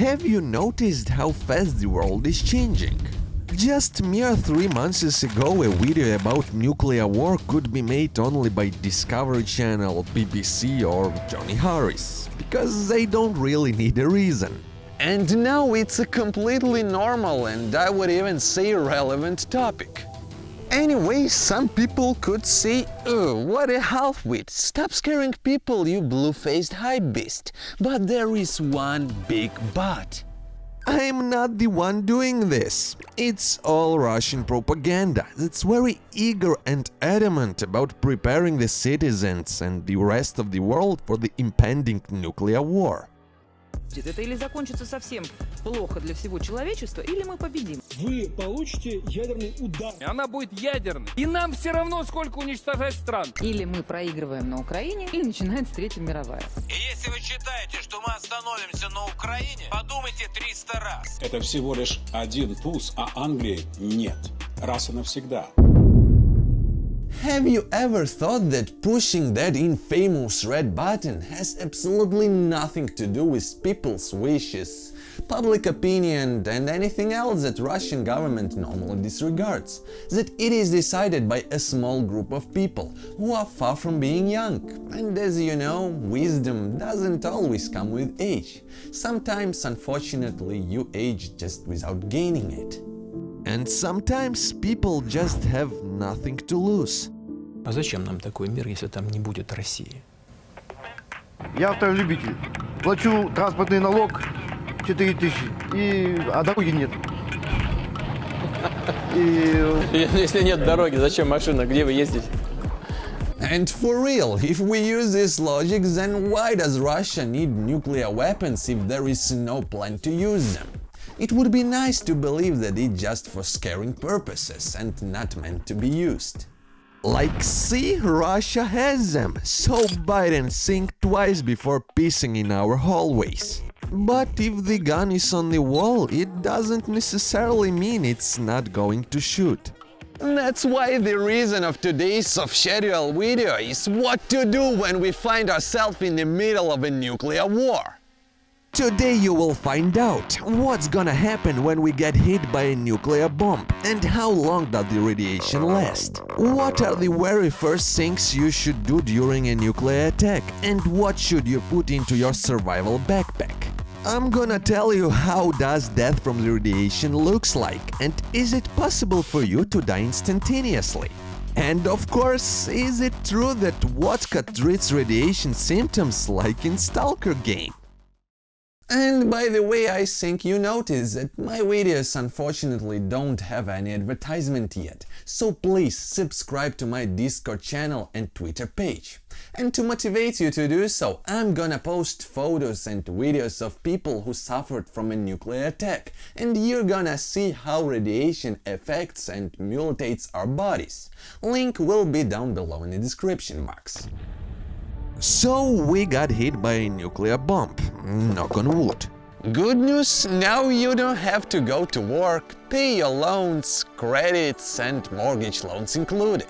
Have you noticed how fast the world is changing? Just mere 3 months ago, a video about nuclear war could be made only by Discovery Channel, BBC or Johnny Harris, because they don't really need a reason. And now it's a completely normal and I would even say relevant topic. Anyway, some people could say, "Oh, what a half-wit, stop scaring people, you blue-faced hypebeast." But there is one big but. I'm not the one doing this. It's all Russian propaganda that's very eager and adamant about preparing the citizens and the rest of the world for the impending nuclear war. Это или закончится совсем плохо для всего человечества, или мы победим. Вы получите ядерный удар. Она будет ядерной. И нам все равно, сколько уничтожать стран. Или мы проигрываем на Украине, или начинается Третья мировая. И если вы считаете, что мы остановимся на Украине, подумайте 300 раз. Это всего лишь один туз, а Англии нет. Раз и навсегда. Have you ever thought that pushing that infamous red button has absolutely nothing to do with people's wishes, public opinion and anything else that Russian government normally disregards? That it is decided by a small group of people who are far from being young. And as you know, wisdom doesn't always come with age. Sometimes, unfortunately, you age just without gaining it. And sometimes people just have nothing to lose. А зачем нам такой мир, если там не будет России? Я автолюбитель. Плачу транспортный налог 4000, а дороги нет. Если нет дороги, зачем машина? Где вы ездите? And for real, if we use this logic, then why does Russia need nuclear weapons if there is no plan to use them? It would be nice to believe that it's just for scaring purposes and not meant to be used. Like, see, Russia has them, so Biden think twice before pissing in our hallways. But if the gun is on the wall, it doesn't necessarily mean it's not going to shoot. That's why the reason of today's off-schedule video is what to do when we find ourselves in the middle of a nuclear war. Today you will find out what's gonna happen when we get hit by a nuclear bomb and how long does the radiation last. What are the very first things you should do during a nuclear attack and what should you put into your survival backpack. I'm gonna tell you how does death from the radiation looks like and is it possible for you to die instantaneously. And of course, is it true that vodka treats radiation symptoms like in Stalker game? And by the way, I think you noticed that my videos unfortunately don't have any advertisement yet, so please subscribe to my Discord channel and Twitter page. And to motivate you to do so, I'm gonna post photos and videos of people who suffered from a nuclear attack, and you're gonna see how radiation affects and mutates our bodies. Link will be down below in the description box. So we got hit by a nuclear bomb, knock on wood. Good news, now you don't have to go to work, pay your loans, credits and mortgage loans included.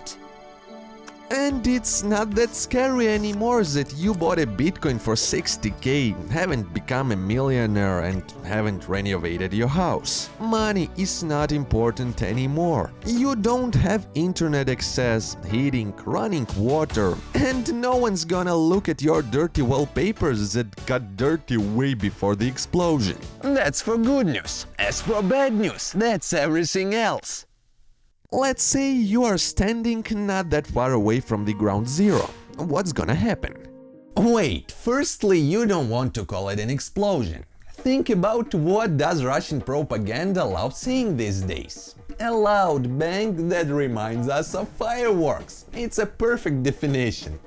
And it's not that scary anymore that you bought a Bitcoin for 60k, haven't become a millionaire and haven't renovated your house. Money is not important anymore. You don't have internet access, heating, running water, and no one's gonna look at your dirty wallpapers that got dirty way before the explosion. That's for good news. As for bad news, that's everything else. Let's say you are standing not that far away from the ground zero. What's gonna happen? Wait, firstly, you don't want to call it an explosion. Think about what does Russian propaganda love seeing these days. A loud bang that reminds us of fireworks. It's a perfect definition.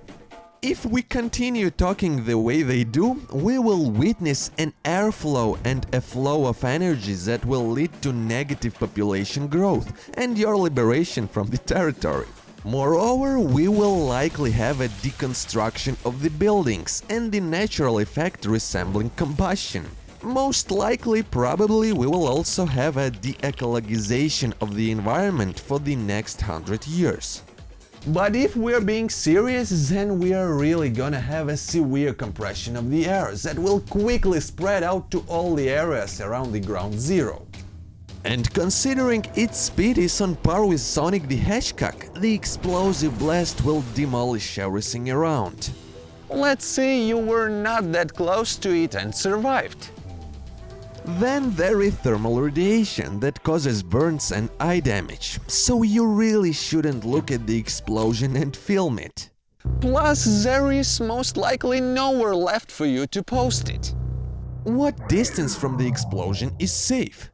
If we continue talking the way they do, we will witness an airflow and a flow of energy that will lead to negative population growth and your liberation from the territory. Moreover, we will likely have a deconstruction of the buildings and the natural effect resembling combustion. Most likely, probably, we will also have a de-ecologization of the environment for the next 100 years. But if we're being serious, then we are really gonna have a severe compression of the air that will quickly spread out to all the areas around the ground zero. And considering its speed is on par with Sonic the Hedgehog, the explosive blast will demolish everything around. Let's say you were not that close to it and survived. Then there is thermal radiation that causes burns and eye damage, so you really shouldn't look at the explosion and film it. Plus, there is most likely nowhere left for you to post it. What distance from the explosion is safe?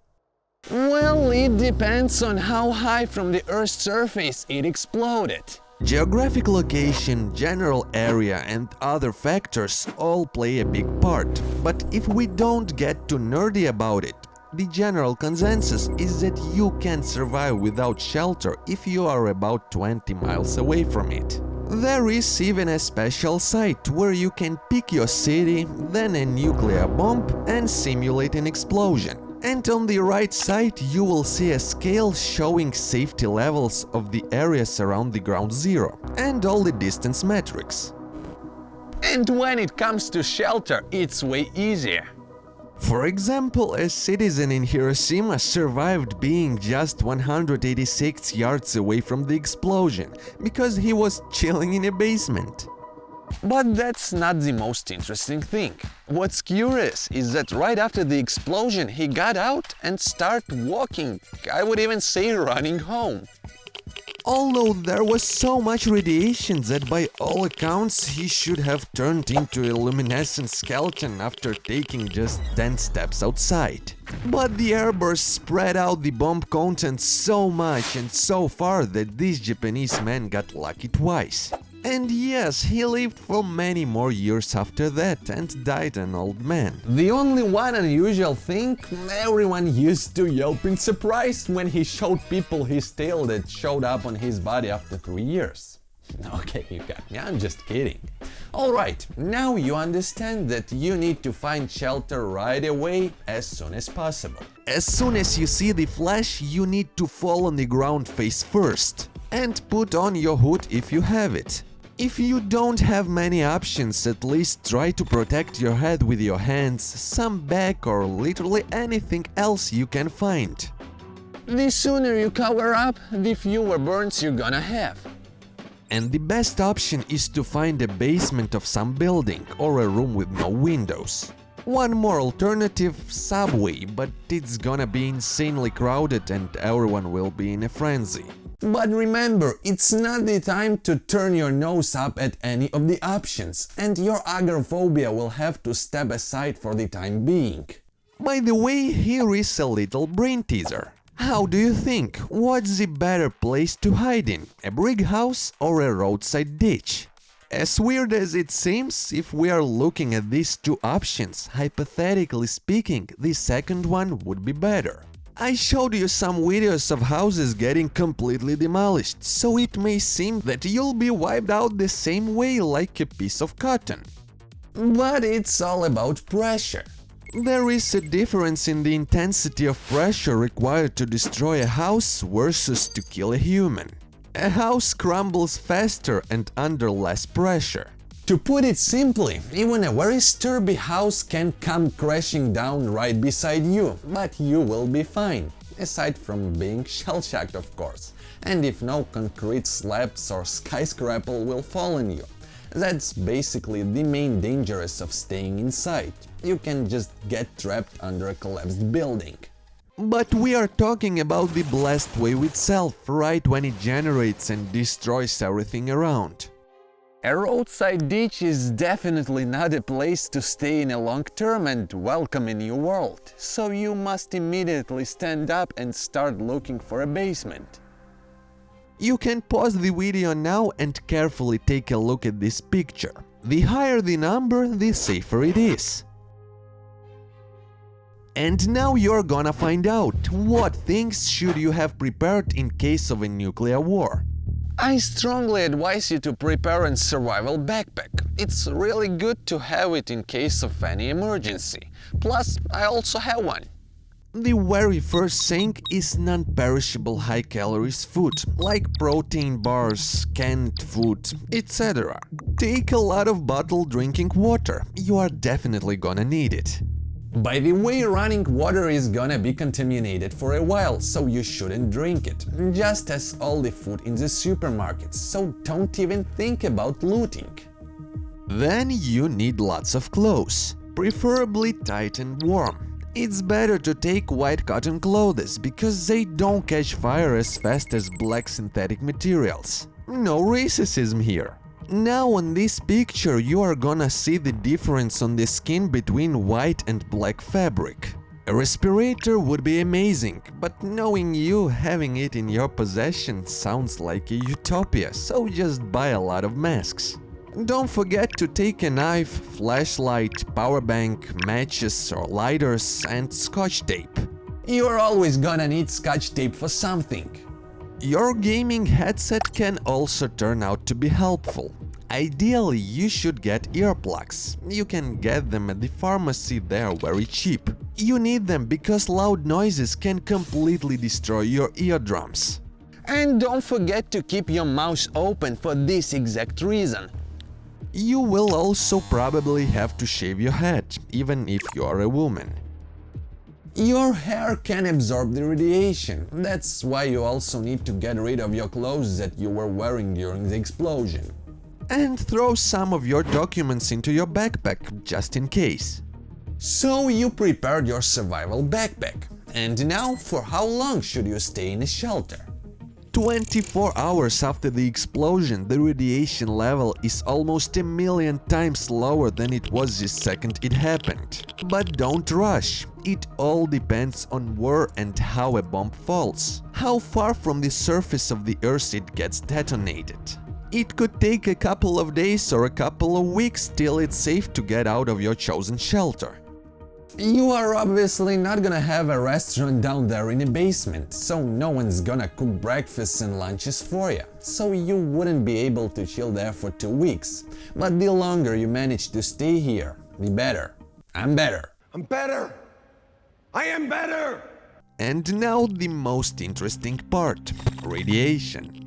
Well, it depends on how high from the Earth's surface it exploded. Geographic location, general area and other factors all play a big part, but if we don't get too nerdy about it, the general consensus is that you can survive without shelter if you are about 20 miles away from it. There is even a special site where you can pick your city, then a nuclear bomb and simulate an explosion. And on the right side you will see a scale showing safety levels of the areas around the ground zero and all the distance metrics. And when it comes to shelter, it's way easier. For example, a citizen in Hiroshima survived being just 186 yards away from the explosion because he was chilling in a basement. But that's not the most interesting thing. What's curious is that right after the explosion he got out and started walking, I would even say running home. Although there was so much radiation that by all accounts he should have turned into a luminescent skeleton after taking just 10 steps outside. But the airburst spread out the bomb content so much and so far that this Japanese man got lucky twice. And yes, he lived for many more years after that and died an old man. The only one unusual thing, everyone used to yelp in surprise when he showed people his tail that showed up on his body after 3 years. Okay, you got me, I'm just kidding. Alright, now you understand that you need to find shelter right away as soon as possible. As soon as you see the flash, you need to fall on the ground face first and put on your hood if you have it. If you don't have many options, at least try to protect your head with your hands, some bag or literally anything else you can find. The sooner you cover up, the fewer burns you're gonna have. And the best option is to find a basement of some building or a room with no windows. One more alternative, subway, but it's gonna be insanely crowded and everyone will be in a frenzy. But remember, it's not the time to turn your nose up at any of the options, and your agoraphobia will have to step aside for the time being. By the way, here is a little brain teaser. How do you think? What's the better place to hide in? A brick house or a roadside ditch? As weird as it seems, if we are looking at these two options, hypothetically speaking, the second one would be better. I showed you some videos of houses getting completely demolished, so it may seem that you'll be wiped out the same way like a piece of cotton. But it's all about pressure. There is a difference in the intensity of pressure required to destroy a house versus to kill a human. A house crumbles faster and under less pressure. To put it simply, even a very sturdy house can come crashing down right beside you, but you will be fine, aside from being shell-shocked of course, and if no concrete slabs or skyscraper will fall on you. That's basically the main danger of staying inside. You can just get trapped under a collapsed building. But we are talking about the blast wave itself, right when it generates and destroys everything around. A roadside ditch is definitely not a place to stay in a long term and welcome a new world, so you must immediately stand up and start looking for a basement. You can pause the video now and carefully take a look at this picture. The higher the number, the safer it is. And now you're gonna find out what things should you have prepared in case of a nuclear war. I strongly advise you to prepare a survival backpack. It's really good to have it in case of any emergency. Plus, I also have one. The very first thing is non-perishable high-calories food, like protein bars, canned food, etc. Take a lot of bottled drinking water, you are definitely gonna need it. By the way, running water is gonna be contaminated for a while, so you shouldn't drink it, just as all the food in the supermarkets, so don't even think about looting. Then you need lots of clothes, preferably tight and warm. It's better to take white cotton clothes because they don't catch fire as fast as black synthetic materials. No racism here. Now on this picture you are gonna see the difference on the skin between white and black fabric. A respirator would be amazing, but knowing you having it in your possession sounds like a utopia, so just buy a lot of masks. Don't forget to take a knife, flashlight, power bank, matches or lighters and scotch tape. You're always gonna need scotch tape for something. Your gaming headset can also turn out to be helpful. Ideally, you should get earplugs. You can get them at the pharmacy, they are very cheap. You need them because loud noises can completely destroy your eardrums. And don't forget to keep your mouth open for this exact reason. You will also probably have to shave your head, even if you are a woman. Your hair can absorb the radiation, that's why you also need to get rid of your clothes that you were wearing during the explosion. And throw some of your documents into your backpack, just in case. So you prepared your survival backpack. And now, for how long should you stay in a shelter? 24 hours after the explosion, the radiation level is almost 1,000,000 times lower than it was the second it happened. But don't rush, it all depends on where and how a bomb falls, how far from the surface of the Earth it gets detonated. It could take a couple of days or a couple of weeks till it's safe to get out of your chosen shelter. You are obviously not gonna have a restaurant down there in a basement, so no one's gonna cook breakfasts and lunches for you, so you wouldn't be able to chill there for 2 weeks. But the longer you manage to stay here, the better. I'm better. I'm better. I am better. And now the most interesting part, radiation.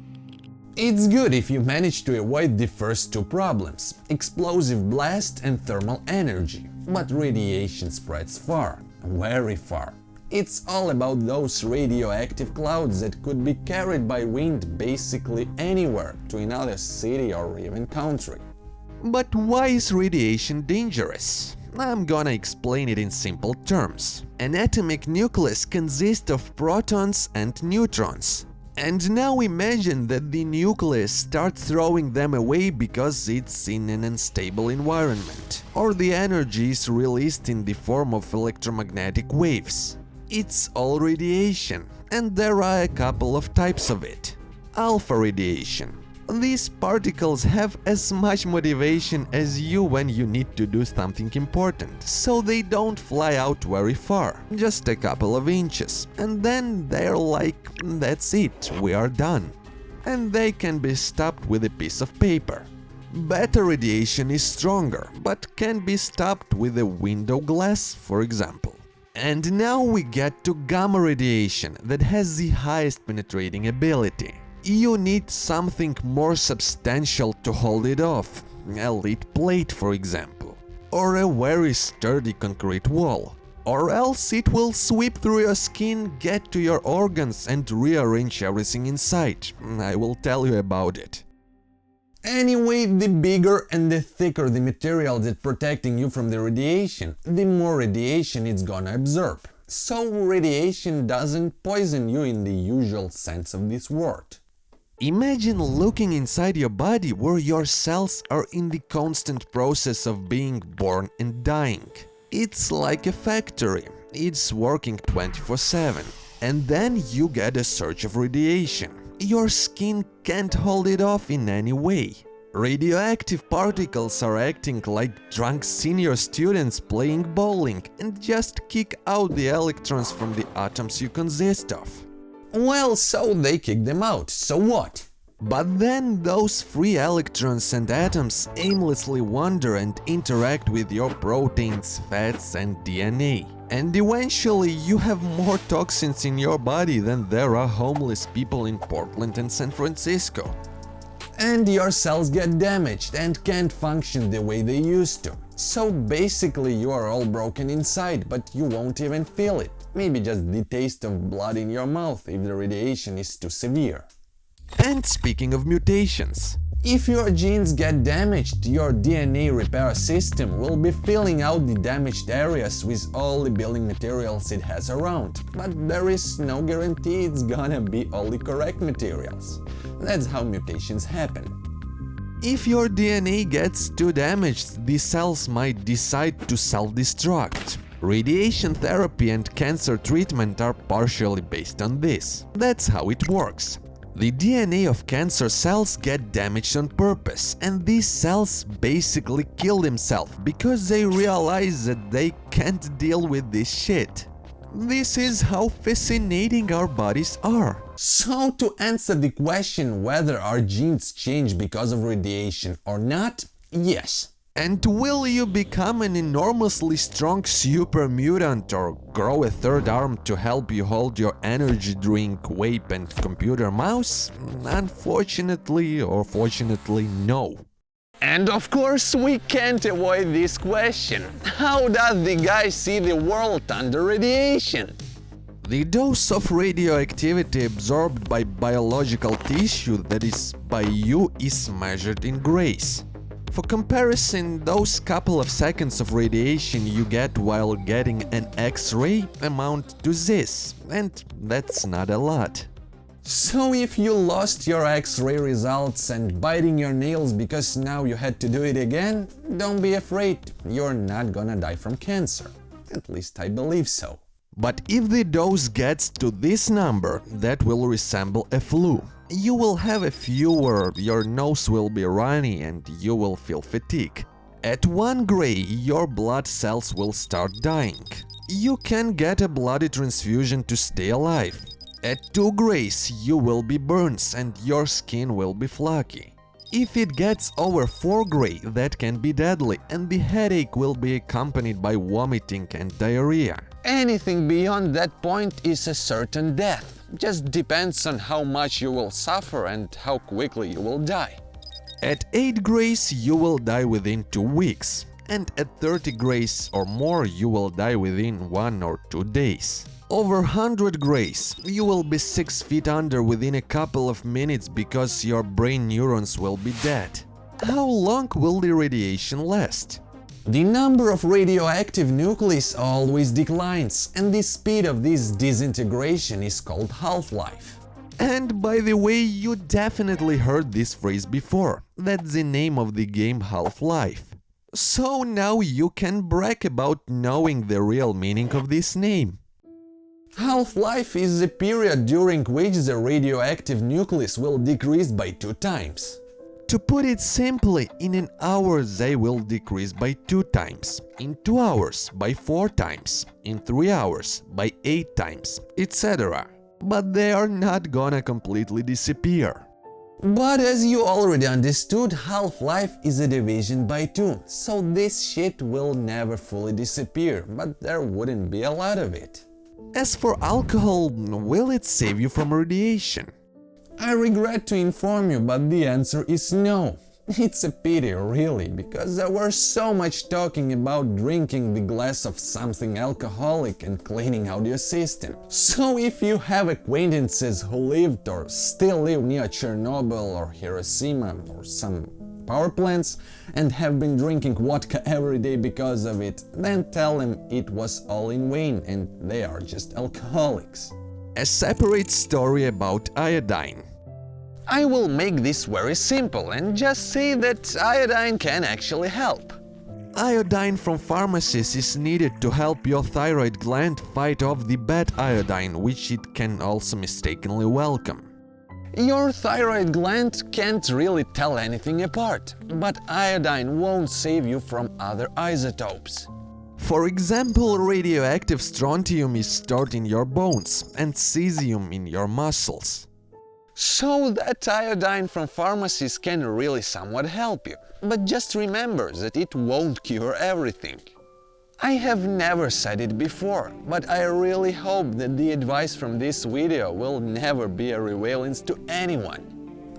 It's good if you manage to avoid the first 2 problems, explosive blast and thermal energy, but radiation spreads far, very far. It's all about those radioactive clouds that could be carried by wind basically anywhere to another city or even country. But why is radiation dangerous? I'm gonna explain it in simple terms. An atomic nucleus consists of protons and neutrons. And now imagine that the nucleus starts throwing them away because it's in an unstable environment, or the energy is released in the form of electromagnetic waves. It's all radiation, and there are a couple of types of it. Alpha radiation. These particles have as much motivation as you when you need to do something important, so they don't fly out very far, just a couple of inches, and then they're like, that's it, we are done. And they can be stopped with a piece of paper. Beta radiation is stronger, but can be stopped with a window glass, for example. And now we get to gamma radiation that has the highest penetrating ability. You need something more substantial to hold it off, a lead plate for example, or a very sturdy concrete wall, or else it will sweep through your skin, get to your organs and rearrange everything inside. I will tell you about it. Anyway, the bigger and the thicker the material that's protecting you from the radiation, the more radiation it's gonna absorb. So radiation doesn't poison you in the usual sense of this word. Imagine looking inside your body where your cells are in the constant process of being born and dying. It's like a factory, it's working 24/7. And then you get a surge of radiation. Your skin can't hold it off in any way. Radioactive particles are acting like drunk senior students playing bowling and just kick out the electrons from the atoms you consist of. Well, so they kick them out, so what? But then those free electrons and atoms aimlessly wander and interact with your proteins, fats and DNA. And eventually you have more toxins in your body than there are homeless people in Portland and San Francisco. And your cells get damaged and can't function the way they used to. So basically you are all broken inside, but you won't even feel it. Maybe just the taste of blood in your mouth if the radiation is too severe. And speaking of mutations, if your genes get damaged, your DNA repair system will be filling out the damaged areas with all the building materials it has around. But there is no guarantee it's gonna be all the correct materials. That's how mutations happen. If your DNA gets too damaged, the cells might decide to self-destruct. Radiation therapy and cancer treatment are partially based on this. That's how it works. The DNA of cancer cells get damaged on purpose, and these cells basically kill themselves because they realize that they can't deal with this shit. This is how fascinating our bodies are. So to answer the question whether our genes change because of radiation or not, yes. And will you become an enormously strong super mutant or grow a third arm to help you hold your energy drink, vape and computer mouse? Unfortunately or fortunately, no. And of course we can't avoid this question. How does the guy see the world under radiation? The dose of radioactivity absorbed by biological tissue, that is, by you, is measured in grays. For comparison, those couple of seconds of radiation you get while getting an X-ray amount to this, and that's not a lot. So if you lost your X-ray results and biting your nails because now you had to do it again, don't be afraid, you're not gonna die from cancer. At least I believe so. But if the dose gets to this number, that will resemble a flu. You will have a fever, your nose will be runny and you will feel fatigue. At 1 gray, your blood cells will start dying. You can get a blood transfusion to stay alive. At 2 grays, you will be burns and your skin will be flaky. If it gets over 4 gray, that can be deadly and the headache will be accompanied by vomiting and diarrhea. Anything beyond that point is a certain death. Just depends on how much you will suffer and how quickly you will die. At 8 grays you will die within 2 weeks, and at 30 grays or more you will die within 1 or 2 days. Over 100 grays you will be 6 feet under within a couple of minutes because your brain neurons will be dead. How long will the radiation last? The number of radioactive nuclei always declines, and the speed of this disintegration is called half-life. And by the way, you definitely heard this phrase before. That's the name of the game Half-Life. So now you can brag about knowing the real meaning of this name. Half-life is the period during which the radioactive nucleus will decrease by 2 times. To put it simply, in an hour they will decrease by 2 times, in 2 hours by 4 times, in 3 hours by 8 times, etc. But they are not gonna completely disappear. But as you already understood, half-life is a division by 2, so this shit will never fully disappear, but there wouldn't be a lot of it. As for alcohol, will it save you from radiation? I regret to inform you, but the answer is no. It's a pity, really, because there was so much talking about drinking the glass of something alcoholic and cleaning out your system. So if you have acquaintances who lived or still live near Chernobyl or Hiroshima or some power plants and have been drinking vodka every day because of it, then tell them it was all in vain and they are just alcoholics. A separate story about iodine. I will make this very simple and just say that iodine can actually help. Iodine from pharmacies is needed to help your thyroid gland fight off the bad iodine, which it can also mistakenly welcome. Your thyroid gland can't really tell anything apart, but iodine won't save you from other isotopes. For example, radioactive strontium is stored in your bones and cesium in your muscles. So that iodine from pharmacies can really somewhat help you, but just remember that it won't cure everything. I have never said it before, but I really hope that the advice from this video will never be a revealance to anyone.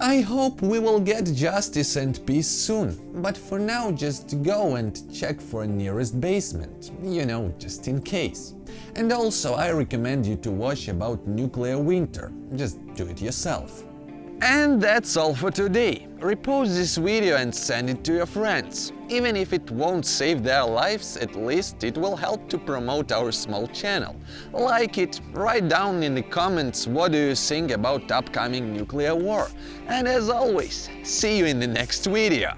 I hope we will get justice and peace soon, but for now just go and check for a nearest basement, you know, just in case. And also I recommend you to watch about nuclear winter, just do it yourself. And that's all for today. Repost this video and send it to your friends. Even if it won't save their lives, at least it will help to promote our small channel. Like it, write down in the comments what do you think about upcoming nuclear war. And as always, see you in the next video.